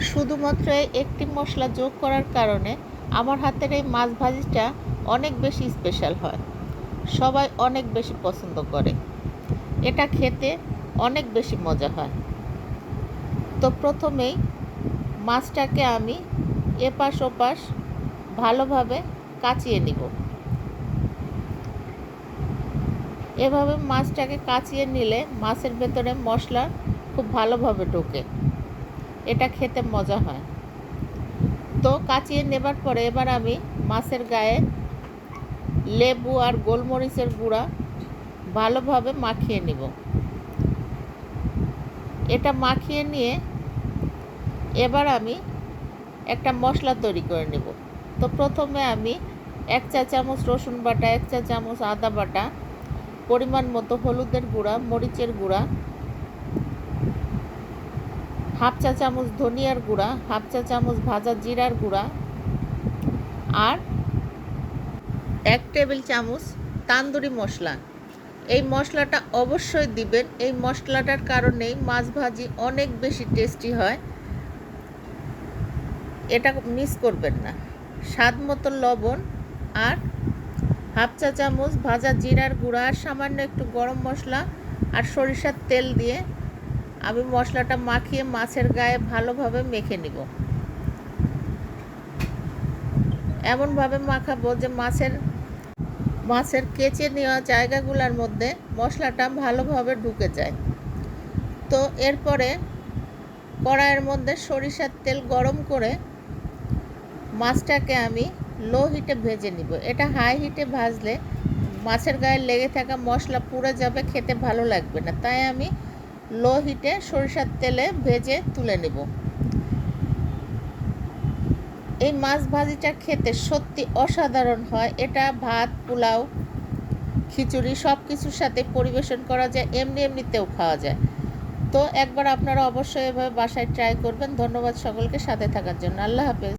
শুধুমাত্র এই একটি মশলা যোগ করার কারণে আমার হাতের এই মাছ ভাজিটা অনেক বেশি স্পেশাল হয়। সবাই অনেক বেশি পছন্দ করে। এটা খেতে অনেক বেশি মজা হয়। তো প্রথমেই মাছটাকে আমি এপাশ ওপাশ ভালোভাবে কাচিয়ে নিব। এভাবে মাছটাকে কাচিয়ে নিলে মাছের ভেতরে মশলা খুব ভালোভাবে ঢোকে, এটা খেতে মজা হয়। তো কাচিয়ে নেবার পরে এবার আমি মাছের গায়ে লেবু আর গোলমরিচের গুঁড়া ভালোভাবে মাখিয়ে নিব। এটা মাখিয়ে নিয়ে এবার আমি একটা মশলা তৈরি করে নেব। তো প্রথমে আমি 1 চা চামচ রসুন বাটা, 1 চা চামচ আদা বাটা, পরিমাণ মতো হলুদের গুঁড়া, মরিচের গুঁড়া, হাফ চা চামচ ধনিয়ার গুঁড়া, হাফ চা চামচ ভাজা জিরার গুঁড়া আর 1 টেবিল চামচ তান্দুরি মশলা। এই মশলাটা অবশ্যই দিবেন। এই মশলাটার কারণেই মাছ ভাজি অনেক বেশি টেস্টি হয়, এটা মিস করবেন না। স্বাদ মতো লবণ আর হাফ চা চামচ ভাজা জিরার গুঁড়া আর সামান্য একটু গরম মশলা আর সরিষার তেল দিয়ে আমি মশলাটা মাখিয়ে মাছের গায়ে ভালোভাবে মেখে নিব। এমনভাবে মাখাবো যে মাছের কেচে নেওয়া জায়গাগুলোর মধ্যে মশলাটা ভালোভাবে ঢুকে যায়। তো এরপরে কড়াইয়ের মধ্যে সরিষার তেল গরম করে মাছটাকে আমি লো হিটে ভেজে নিব। এটা হাই হিটে ভাজলে মাছের গায়ে লেগে থাকা মশলা পুড়ে যাবে, খেতে ভালো লাগবে না। তাই আমি লো হিটে সরিষার তেলে ভেজে তুলে নেব। এই মাছ ভাজিটা খেতে সত্যি অসাধারণ হয়। এটা ভাত, পোলাও, খিচুড়ি সব কিছুর সাথে পরিবেশন করা যায়, এমনিতেও খাওয়া যায়। তো একবার আপনারা অবশ্যই এভাবে বাসায় ট্রাই করবেন। ধন্যবাদ সকলকে সাথে থাকার জন্য। আল্লাহ হাফেজ।